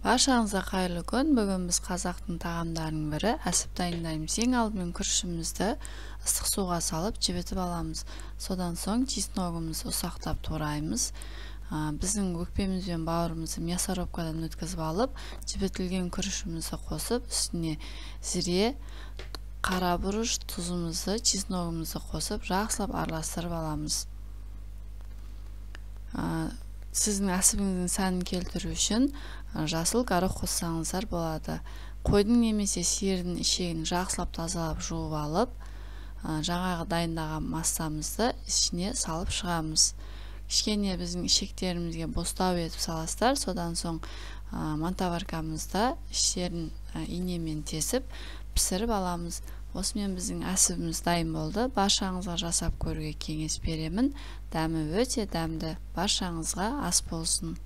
Баршаңызға қайырлы күн. Бүгін біз қазақтың тағамдарының бірі әсіп дайындаймыз. Ең алдымен күрішімізді ыстық суға салып жібітіп аламыз. Содан соң чесногымызды ұсақтап тураймыз. Біздің өкпеміз бен бауырымызды мясорубкадан өткізіп алып, жібітілген күрішімізді қосып, үстіне зіре, қара бұрыш, тұзымызды, чесногымызды қосып, жақсылап араластырып аламыз. Сіздің әсібіңіздің сәнін келтіру үшін жасыл горох қоссаңыздар болады. Қойдың немесе сиырдың ішегін жақсылап тазалап жуып алып, жаңағы дайындаған массамызды ішіне салып шығамыз. Кішкене біздің ішектерімізге бостау етіп саласыздар, содан соң мантаваркамызда іштерін инемен тесіп пісіріп аламыз. Осымен біздің әсібіміз дайын болды. Баршаңызға жасап көруге кеңес беремін. Дәмі өте дәмді. Баршаңызға ас болсын.